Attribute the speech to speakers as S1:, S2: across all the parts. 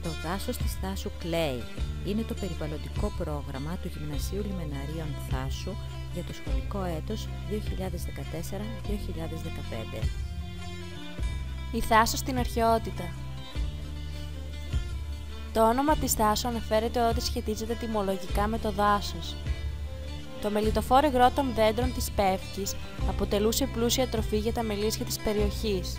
S1: Το δάσος της Θάσου κλαίει. Είναι το περιβαλλοντικό πρόγραμμα του Γυμνασίου Λιμεναρίων Θάσου για το σχολικό έτος 2014-2015.
S2: Η Θάσος στην αρχαιότητα. Το όνομα της Θάσου αναφέρεται ότι σχετίζεται ετυμολογικά με το δάσος. Το μελιτοφόρο υγρό των δέντρων της Πεύκης αποτελούσε πλούσια τροφή για τα μελίσια της περιοχής.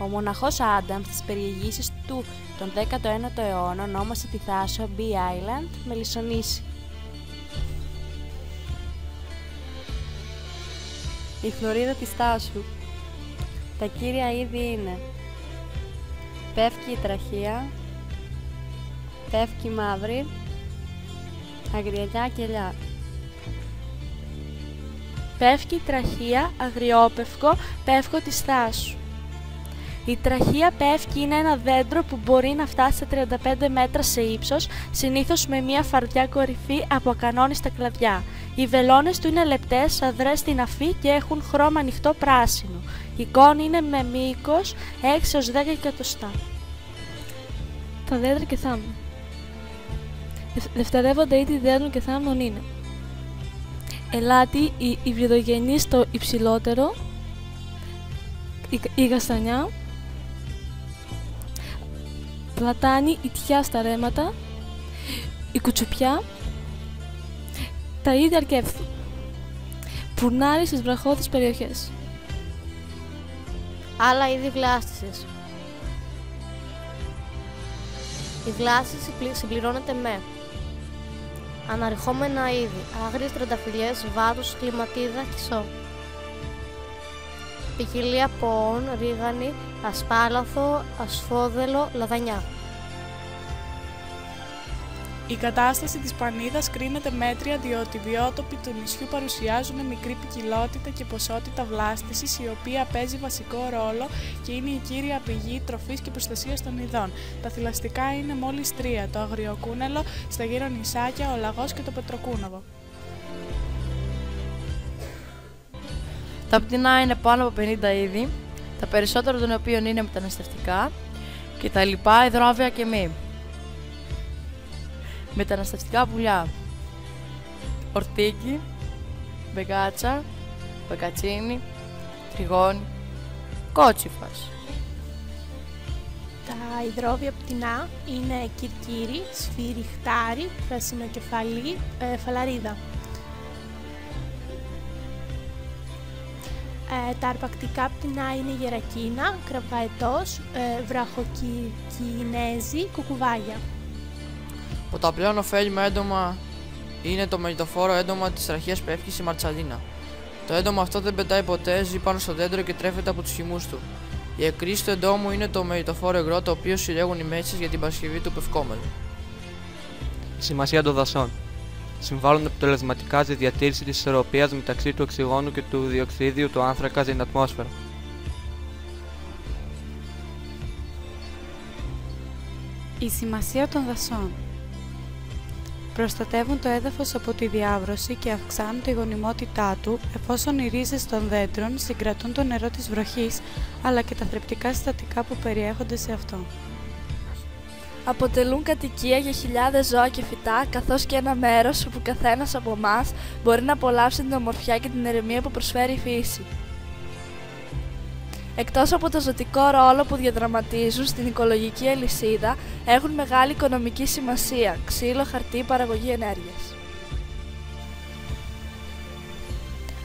S2: Ο μοναχός Άνταμ στις περιηγήσεις του τον 19ο αιώνα ονόμασε τη Θάσο Bee Island, Μελισσονήσι.
S3: Η χλωρίδα της Θάσου. Τα κύρια είδη είναι πεύκη η τραχεία, πεύκη μαύρη, αγριελιά και ελιά.
S4: Πεύκη τραχεία, αγριόπευκο, πεύκο της Θάσου. Η τραχεία πεύκη είναι ένα δέντρο που μπορεί να φτάσει σε 35 μέτρα σε ύψος, συνήθως με μια φαρδιά κορυφή από ακανόνιστα κλαδιά. Οι βελόνες του είναι λεπτές, αδρές στην αφή και έχουν χρώμα ανοιχτό πράσινο. Η κόνη είναι με μήκος 6 έως 10 εκατοστά.
S5: Τα δέντρα και θάμνων. Δευτερεύοντα είδη δέντρων και θάμνων είναι ελάτι, η υβριδογενή στο υψηλότερο, η γαστανιά, πλατάνη, η τυχιά στα ρέματα, η κουτσουπιά, τα είδη αρκέφθου, πουρνάρι στις βραχώδεις περιοχές.
S6: Άλλα είδη βλάστησης. Η βλάστηση συμπληρώνεται με αναρριχόμενα είδη, άγριες τρανταφυλλιές, βάτους, κλιματίδα, κισό. Ποικιλία ποών, ρίγανη, ασπάλαθο, ασφόδελο, λαδανιά.
S7: Η κατάσταση της πανίδας κρίνεται μέτρια διότι οι βιότοποι του νησιού παρουσιάζουν μικρή ποικιλότητα και ποσότητα βλάστησης, η οποία παίζει βασικό ρόλο και είναι η κύρια πηγή τροφής και προστασίας των ειδών. Τα θηλαστικά είναι μόλις 3, το αγριοκούνελο, στα γύρω νησάκια, ο λαγός και το πετροκούναβο.
S8: Τα πτηνά είναι πάνω από 50 είδη, τα περισσότερα των οποίων είναι μεταναστευτικά και τα λοιπά υδρόβια και μη. Μεταναστευτικά πουλιά, ορτίκι, μπεκάτσα, μπεκατσίνι, τριγώνι, κότσιφας.
S4: Τα υδρόβια πτηνά είναι κυρκύρι, σφυριχτάρι, πρασινοκεφαλή, φαλαρίδα. Τα αρπακτικά πτηνά είναι γερακίνα, κραβαετός, βραχοκινέζι, κουκουβάγια.
S9: Από τα πλέον ωφέλιμα έντομα είναι το μελιτοφόρο έντομα της τραχείας πεύκης, η μαρτσαλίνα. Το έντομα αυτό δεν πετάει ποτέ, ζει πάνω στο δέντρο και τρέφεται από τους χυμούς του. Η εκκρίση του εντόμου είναι το μελιτοφόρο υγρό, το οποίο συλλέγουν οι μέτσες για την παρασκευή του πευκόμενου.
S10: Η σημασία των δασών. Συμβάλλουν αποτελεσματικά στη διατήρηση της ισορροπίας μεταξύ του οξυγόνου και του διοξίδιου του άνθρακα στην ατμόσφαιρα.
S3: Η σημασία των δασών. Προστατεύουν το έδαφος από τη διάβρωση και αυξάνουν τη γονιμότητά του, εφόσον οι ρίζες των δέντρων συγκρατούν το νερό της βροχής, αλλά και τα θρεπτικά συστατικά που περιέχονται σε αυτό.
S4: Αποτελούν κατοικία για χιλιάδες ζώα και φυτά, καθώς και ένα μέρος όπου καθένας από εμάς μπορεί να απολαύσει την ομορφιά και την ηρεμία που προσφέρει η φύση. Εκτός από το ζωτικό ρόλο που διαδραματίζουν στην οικολογική αλυσίδα, έχουν μεγάλη οικονομική σημασία, ξύλο, χαρτί, παραγωγή ενέργειας.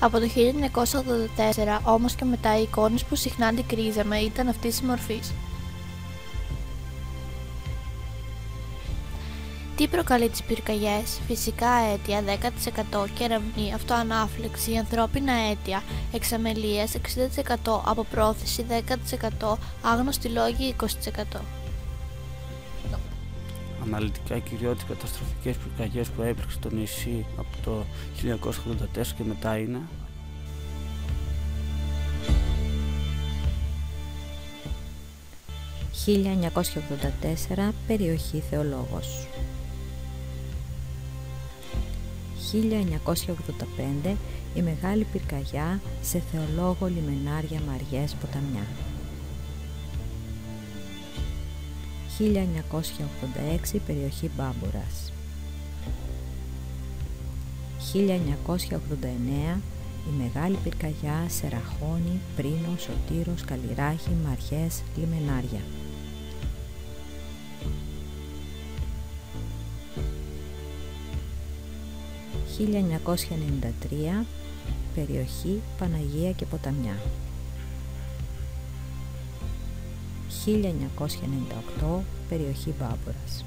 S6: Από το 1984 όμως και μετά οι εικόνες που συχνά αντικρίζαμε ήταν αυτής της μορφής. Τι προκαλεί τις πυρκαγιές? Φυσικά αίτια 10%, κεραυνοί, αυτοανάφλεξη, ανθρώπινα αίτια, εξαμελίες 60%, αποπρόθεση 10%, άγνωστοι λόγοι 20%.
S11: Αναλυτικά κυριότητες καταστροφικές πυρκαγιές που έπρεξε το νησί από το 1984 και μετά είναι
S1: 1984, περιοχή Θεολόγος. 1985, η μεγάλη πυρκαγιά σε Θεολόγο, Λιμενάρια, Μαριές, Ποταμιά. 1986 περιοχή Μπάμπορας. 1989 η Μεγάλη Πυρκαγιά σε Ραχώνη, Πρίνο, Σωτήρος, Καλλιράχη, Μαρχές, Λιμενάρια. 1993 περιοχή Παναγία και Ποταμιά. 1998 περιοχή Μπάμπορας.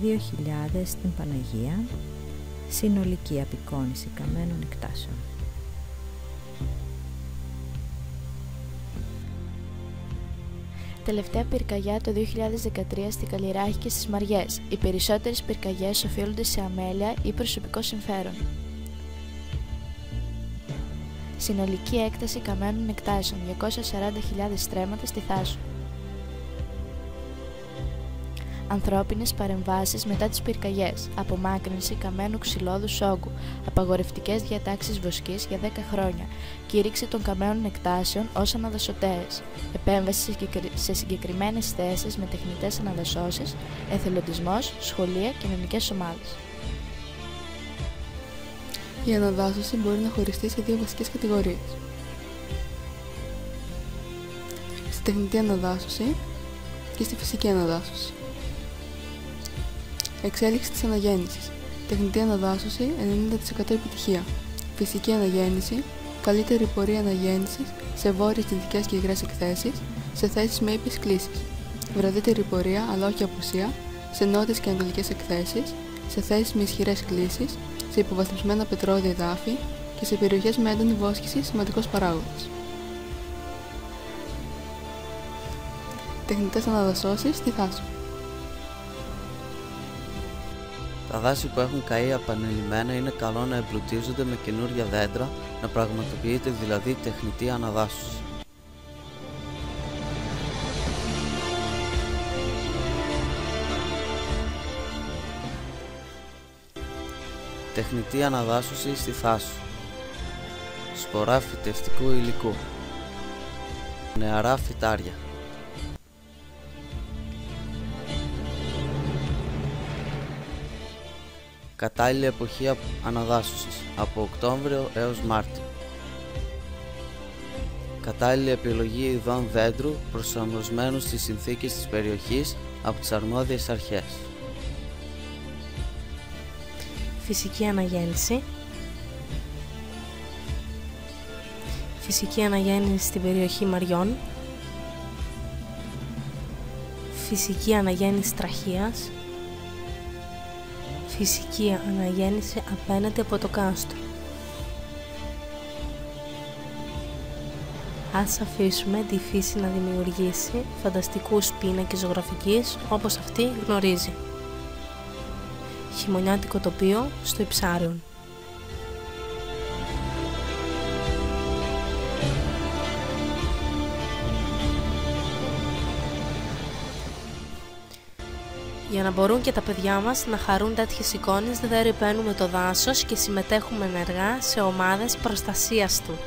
S1: 2000 στην Παναγία, συνολική απεικόνιση καμένων εκτάσεων.
S2: Τελευταία πυρκαγιά το 2013 στη Καλλιράχη και στις Μαριές. Οι περισσότερες πυρκαγιές οφείλονται σε αμέλεια ή προσωπικό συμφέρον. Συνολική έκταση καμένων εκτάσεων 240.000 στρέμματα στη Θάσο. Ανθρώπινες παρεμβάσεις μετά τις πυρκαγιές, απομάκρυνση καμένου ξυλώδους όγκου, απαγορευτικές διατάξεις βοσκής για 10 χρόνια, κήρυξη των καμένων εκτάσεων ως αναδασωτέες, επέμβαση σε συγκεκριμένες θέσεις με τεχνητές αναδασώσεις, εθελοντισμός, σχολεία, κοινωνικές ομάδες.
S12: Η αναδάσωση μπορεί να χωριστεί σε δύο βασικές κατηγορίες. Στη τεχνητή αναδάσωση και στη φυσική αναδάσωση. Εξέλιξη της αναγέννησης. Τεχνητή αναδάσωση 90% επιτυχία. Φυσική αναγέννηση, καλύτερη πορεία αναγέννησης σε βόρειες, δυτικές και υγρές εκθέσεις, σε θέσεις με ήπιες κλίσεις. Βραδύτερη πορεία, αλλά όχι απουσία, σε νότιες και ανατολικές εκθέσεις, σε θέσεις με ισχυρές κλίσεις, σε υποβαθμισμένα πετρώδια εδάφη και σε περιοχές με έντονη βόσκηση σημαντικός παράγοντας. Τεχνητές αναδασώσεις στη Θάσο.
S13: Τα δάση που έχουν καεί επανειλημμένα είναι καλό να εμπλουτίζονται με καινούργια δέντρα, να πραγματοποιείται δηλαδή τεχνητή αναδάσωση. Τεχνητή αναδάσωση στη Θάσο. Σπορά φυτευτικού υλικού. Νεαρά φυτάρια. Κατάλληλη εποχή αναδάσωσης, από Οκτώβριο έως Μάρτιο. Κατάλληλη επιλογή ειδών δέντρου προσαρμοσμένου στις συνθήκες της περιοχής από τις αρμόδιες αρχές.
S5: Φυσική αναγέννηση. Φυσική αναγέννηση στην περιοχή Μαριών. Φυσική αναγέννηση τραχείας. Φυσική αναγέννηση απέναντι από το κάστρο. Ας αφήσουμε τη φύση να δημιουργήσει φανταστικούς πίνακες ζωγραφικής όπως αυτή γνωρίζει. Χειμωνιάτικο τοπίο στο Ιψάριον. Για να μπορούν και τα παιδιά μας να χαρούν τέτοιες εικόνες, δεν ρηπαίνουμε το δάσος και συμμετέχουμε ενεργά σε ομάδες προστασίας του.